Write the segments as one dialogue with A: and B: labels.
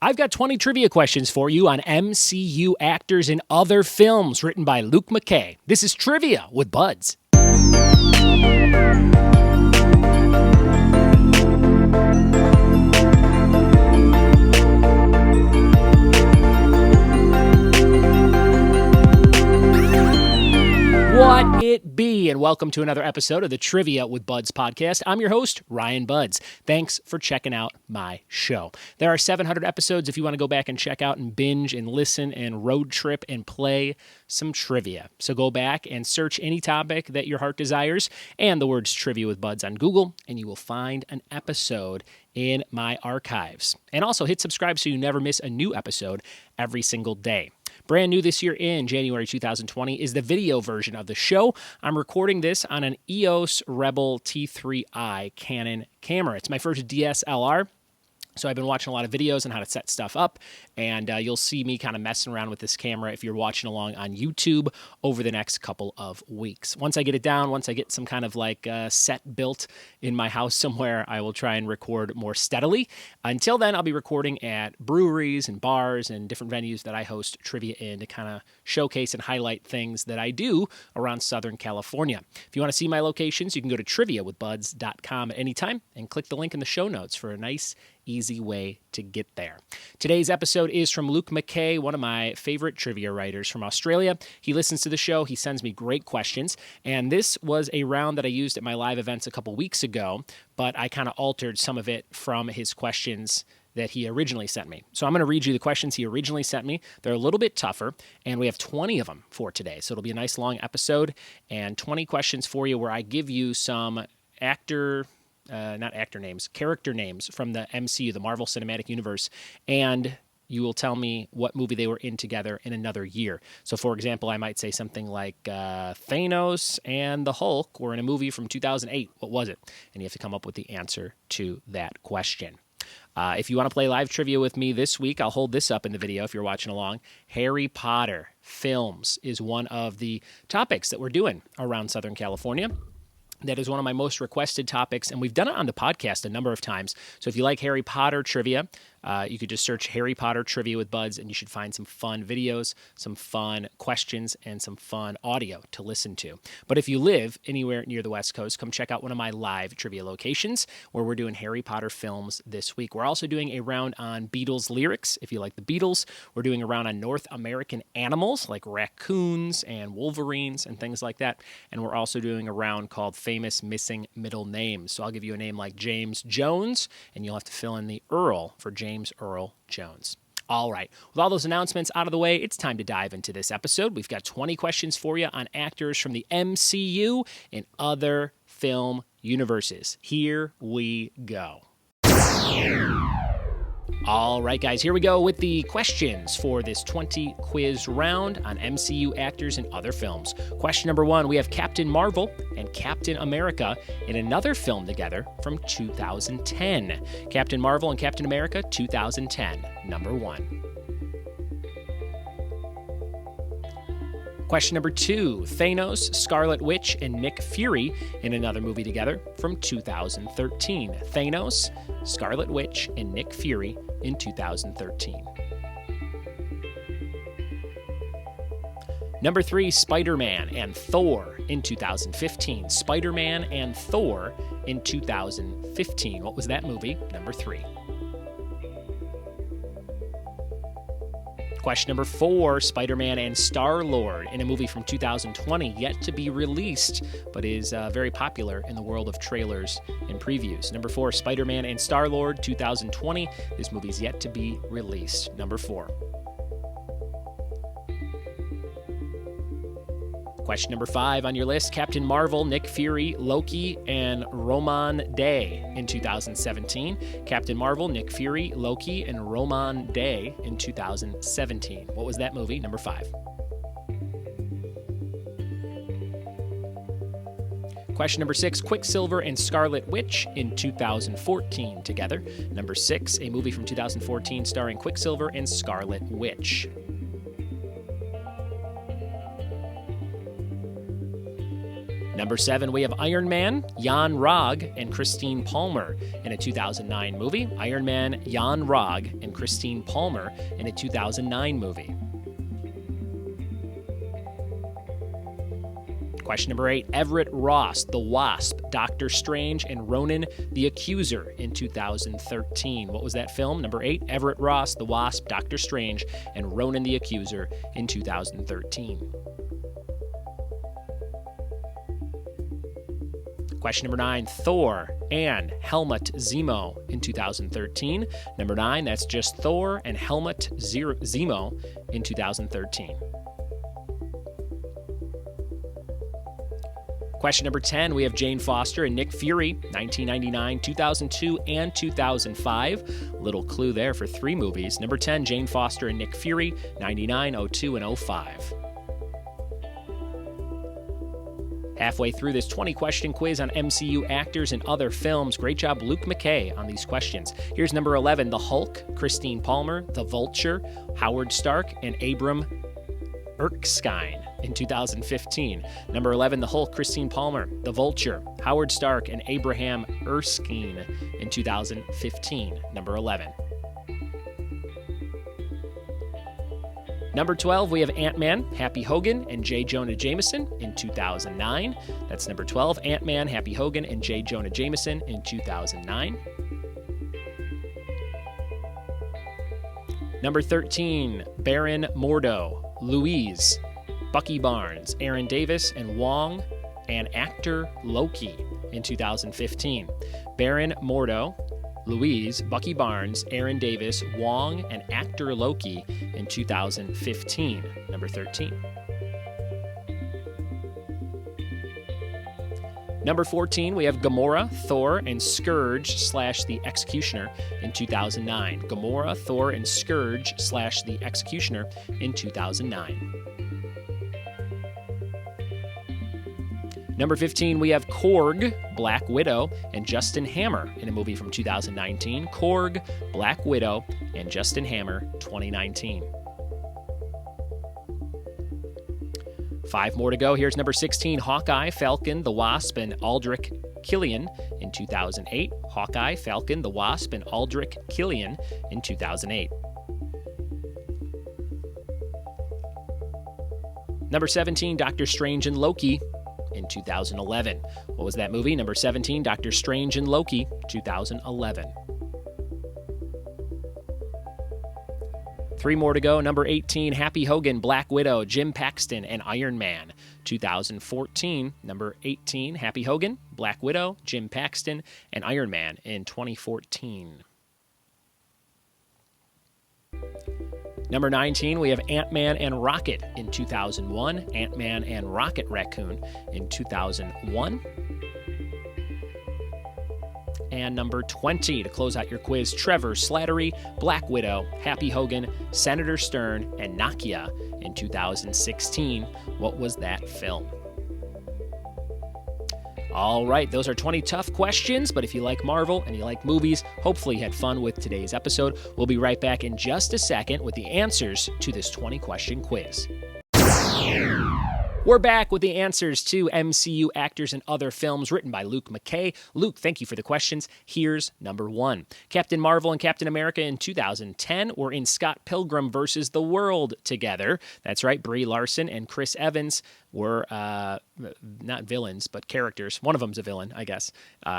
A: I've got 20 trivia questions for you on MCU actors in other films, written by Luke McKay. This is Trivia with Buds. What it be, and welcome to another episode of the Trivia with Buds podcast. I'm your host, Ryan Buds. Thanks for checking out my show. There are 700 episodes if you want to go back and check out and binge and listen and road trip and play some trivia. So go back and search any topic that your heart desires and the words Trivia with Buds on Google, and you will find an episode in my archives. And also hit subscribe so you never miss a new episode every single day. Brand new this year in January 2020 is the video version of the show. I'm recording this on an EOS Rebel T3i Canon camera. It's my first DSLR. So I've been watching a lot of videos on how to set stuff up, and you'll see me kind of messing around with this camera if you're watching along on YouTube over the next couple of weeks. Once I get it down, once I get some kind of set built in my house somewhere, I will try and record more steadily. Until then, I'll be recording at breweries and bars and different venues that I host trivia in to kind of showcase and highlight things that I do around Southern California. If you want to see my locations, you can go to triviawithbuds.com at any time and click the link in the show notes for a nice, easy way to get there. Today's episode is from Luke McKay, one of my favorite trivia writers from Australia. He listens to the show. He sends me great questions. And this was a round that I used at my live events a couple weeks ago, but I kind of altered some of it from his questions that he originally sent me. So I'm going to read you the questions he originally sent me. They're a little bit tougher, and we have 20 of them for today. So it'll be a nice long episode and 20 questions for you where I give you some character names from the MCU, the Marvel Cinematic Universe, and you will tell me what movie they were in together in another year. So, for example, I might say something like Thanos and the Hulk were in a movie from 2008. What was it? And you have to come up with the answer to that question. If you want to play live trivia with me this week, I'll hold this up in the video if you're watching along. Harry Potter films is one of the topics that we're doing around Southern California. That is one of my most requested topics, and we've done it on the podcast a number of times. So if you like Harry Potter trivia, you could just search Harry Potter Trivia with Buds, and you should find some fun videos, some fun questions, and some fun audio to listen to. But if you live anywhere near the West Coast, come check out one of my live trivia locations where we're doing Harry Potter films this week. We're also doing a round on Beatles lyrics, if you like the Beatles. We're doing a round on North American animals like raccoons and wolverines and things like that. And we're also doing a round called Famous Missing Middle Names. So I'll give you a name like James Jones, and you'll have to fill in the Earl for James Earl Jones. All right, with all those announcements out of the way, it's time to dive into this episode. We've got 20 questions for you on actors from the MCU and other film universes. Here we go. All right, guys, here we go with the questions for this 20 quiz round on MCU actors in other films. Question number 1, we have Captain Marvel and Captain America in another film together from 2010. Captain Marvel and Captain America, 2010, number 1. Question number 2, Thanos, Scarlet Witch, and Nick Fury in another movie together from 2013. Thanos, Scarlet Witch, and Nick Fury in 2013. Number 3, Spider-Man and Thor in 2015. Spider-Man and Thor in 2015. What was that movie? Number 3. Question number 4, Spider-Man and Star-Lord in a movie from 2020, yet to be released, but is very popular in the world of trailers and previews. Number 4, Spider-Man and Star-Lord, 2020. This movie is yet to be released. Number 4. Question number 5 on your list, Captain Marvel, Nick Fury, Loki, and Roman Day in 2017. Captain Marvel, Nick Fury, Loki, and Roman Day in 2017. What was that movie? Number 5. Question number 6, Quicksilver and Scarlet Witch in 2014 together. Number 6, a movie from 2014 starring Quicksilver and Scarlet Witch. Number 7, we have Iron Man, Jan Rog, and Christine Palmer in a 2009 movie. Iron Man, Jan Rog, and Christine Palmer in a 2009 movie. Question number 8, Everett Ross, the Wasp, Doctor Strange, and Ronan the Accuser in 2013. What was that film? Number 8, Everett Ross, the Wasp, Doctor Strange, and Ronan the Accuser in 2013. Question number 9, Thor and Helmut Zemo in 2013. Number 9, that's just Thor and Helmut Zemo in 2013. Question number 10, we have Jane Foster and Nick Fury, 1999, 2002, and 2005. Little clue there for 3 movies. Number 10, Jane Foster and Nick Fury, 99, 02, and 05. Halfway through this 20-question quiz on MCU actors and other films. Great job, Luke McKay, on these questions. Here's number 11, The Hulk, Christine Palmer, The Vulture, Howard Stark, and Abram Erskine in 2015. Number 11, The Hulk, Christine Palmer, The Vulture, Howard Stark, and Abraham Erskine in 2015. Number 11. Number 12, we have Ant-Man, Happy Hogan, and J. Jonah Jameson in 2009. That's number 12, Ant-Man, Happy Hogan, and J. Jonah Jameson in 2009. Number 13, Baron Mordo, Louise, Bucky Barnes, Aaron Davis, and Wong, and actor Loki in 2015. Baron Mordo, Louise, Bucky Barnes, Aaron Davis, Wong, and actor Loki in 2015. Number 13. Number 14, we have Gamora, Thor, and Scourge / the Executioner in 2009. Gamora, Thor, and Scourge / the Executioner in 2009. Number 15, we have Korg, Black Widow, and Justin Hammer in a movie from 2019. Korg, Black Widow, and Justin Hammer, 2019. 5 more to go. Here's number 16, Hawkeye, Falcon, the Wasp, and Aldrich Killian in 2008. Hawkeye, Falcon, the Wasp, and Aldrich Killian in 2008. Number 17, Doctor Strange and Loki in 2011. What was that movie? Number 17, Doctor Strange and Loki, 2011. 3 more to go. Number 18, Happy Hogan, Black Widow, Jim Paxton, and Iron Man, 2014. Number 18, Happy Hogan, Black Widow, Jim Paxton, and Iron Man in 2014. Number 19, we have Ant-Man and Rocket in 2001, Ant-Man and Rocket Raccoon in 2001. And number 20, to close out your quiz, Trevor Slattery, Black Widow, Happy Hogan, Senator Stern, and Nakia in 2016. What was that film? All right, those are 20 tough questions, but if you like Marvel and you like movies, hopefully you had fun with today's episode. We'll be right back in just a second with the answers to this 20-question quiz. We're back with the answers to MCU actors and other films written by Luke McKay. Luke, thank you for the questions. Here's number 1. Captain Marvel and Captain America in 2010 were in Scott Pilgrim vs. the World together. That's right, Brie Larson and Chris Evans were not villains, but characters. One of them's a villain, I guess.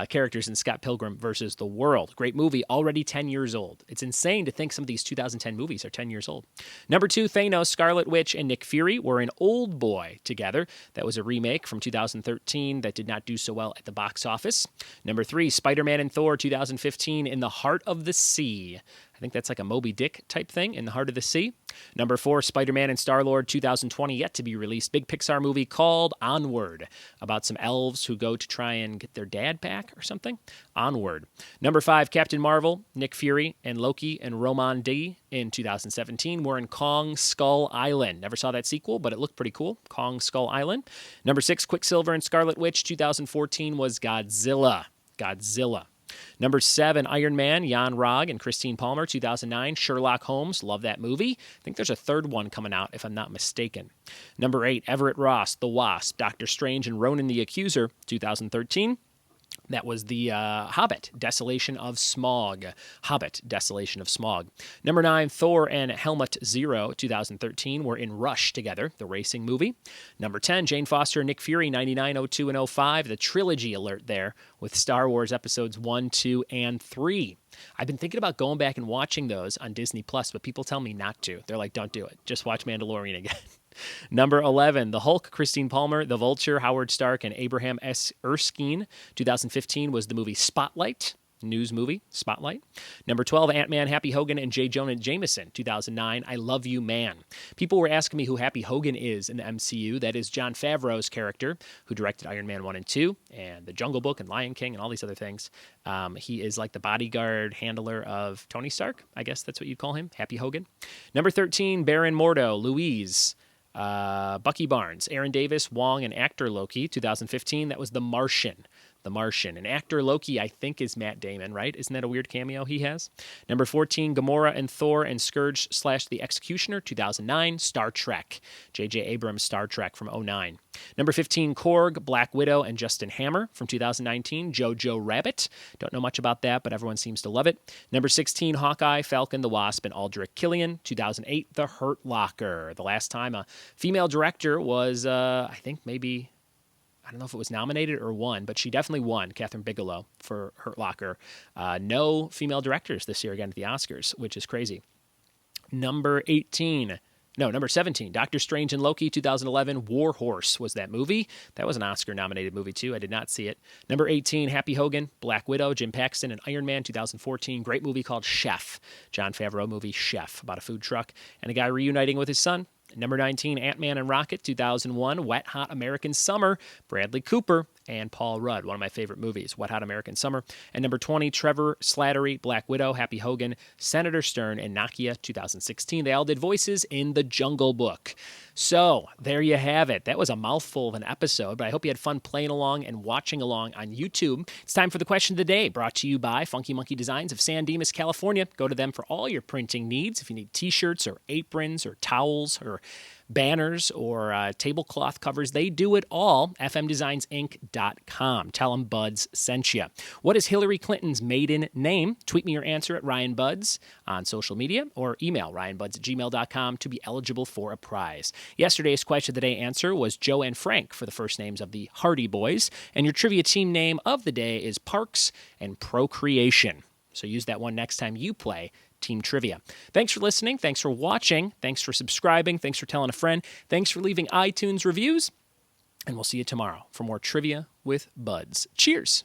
A: Characters in Scott Pilgrim versus the World. Great movie, already 10 years old. It's insane to think some of these 2010 movies are 10 years old. Number 2, Thanos, Scarlet Witch, and Nick Fury were in Old Boy together. That was a remake from 2013 that did not do so well at the box office. Number 3, Spider-Man and Thor 2015 in the Heart of the Sea. I think that's like a Moby Dick type thing, in the Heart of the Sea. Number 4, Spider-Man and Star-Lord 2020, yet to be released. Big Pixar movie called Onward, about some elves who go to try and get their dad back or something. Onward. Number 5, Captain Marvel, Nick Fury, and Loki and Roman D in 2017 were in Kong Skull Island. Never saw that sequel, but it looked pretty cool. Kong Skull Island. Number 6, Quicksilver and Scarlet Witch 2014 was Godzilla. Godzilla. Number 7, Iron Man, Jan Rog and Christine Palmer, 2009. Sherlock Holmes, love that movie. I think there's a third one coming out, if I'm not mistaken. Number 8, Everett Ross, The Wasp, Doctor Strange and Ronan the Accuser, 2013. That was the Hobbit, Desolation of Smaug. Hobbit, Desolation of Smaug. Number 9, Thor and Helmut Zero, 2013, were in Rush together, the racing movie. Number 10, Jane Foster and Nick Fury, 99, 02, and 05, the trilogy alert there with Star Wars episodes 1, 2, and 3. I've been thinking about going back and watching those on Disney+, but people tell me not to. They're like, don't do it. Just watch Mandalorian again. Number 11, The Hulk, Christine Palmer, The Vulture, Howard Stark, and Abraham S. Erskine. 2015 was the movie Spotlight, news movie, Spotlight. Number 12, Ant-Man, Happy Hogan, and J. Jonah Jameson. 2009, I Love You, Man. People were asking me who Happy Hogan is in the MCU. That is Jon Favreau's character, who directed Iron Man 1 and 2, and The Jungle Book, and Lion King, and all these other things. He is like the bodyguard handler of Tony Stark. I guess that's what you'd call him, Happy Hogan. Number 13, Baron Mordo, Louise, Bucky Barnes, Aaron Davis, Wong, and actor Loki. 2015, that was The Martian. The Martian. And actor Loki, I think, is Matt Damon, right? Isn't that a weird cameo he has? Number 14, Gamora and Thor and Scourge / The Executioner, 2009. Star Trek. J.J. Abrams' Star Trek from 2009. Number 15, Korg, Black Widow, and Justin Hammer from 2019. Jojo Rabbit. Don't know much about that, but everyone seems to love it. Number 16, Hawkeye, Falcon the Wasp, and Aldrich Killian. 2008, The Hurt Locker. The last time a female director was, I think maybe... I don't know if it was nominated or won, but she definitely won, Catherine Bigelow, for Hurt Locker. No female directors this year again at the Oscars, which is crazy. Number 17, Doctor Strange and Loki, 2011. War Horse was that movie. That was an Oscar-nominated movie, too. I did not see it. Number 18, Happy Hogan, Black Widow, Jim Paxton, and Iron Man, 2014. Great movie called Chef. Jon Favreau movie, Chef, about a food truck and a guy reuniting with his son. Number 19, Ant-Man and Rocket, 2001. Wet Hot American Summer, Bradley Cooper and Paul Rudd. One of my favorite movies, Wet Hot American Summer. And number 20, Trevor Slattery, Black Widow, Happy Hogan, Senator Stern, and Nakia, 2016. They all did voices in The Jungle Book. So there you have it. That was a mouthful of an episode, but I hope you had fun playing along and watching along on YouTube. It's time for the question of the day, brought to you by Funky Monkey Designs of San Dimas, California. Go to them for all your printing needs. If you need t-shirts or aprons or towels or banners or tablecloth covers, they do it all. fmdesignsinc.com. Tell them Buds sent you. What is Hillary Clinton's maiden name? Tweet me your answer at Ryan Buds on social media or email ryanbuds@gmail.com to be eligible for a prize. Yesterday's question of the day answer was Joe and Frank for the first names of the Hardy Boys, and your trivia team name of the day is Parks and Procreation. So use that one next time you play Team Trivia. Thanks for listening. Thanks for watching. Thanks for subscribing. Thanks for telling a friend. Thanks for leaving iTunes reviews. And we'll see you tomorrow for more Trivia with Buds. Cheers.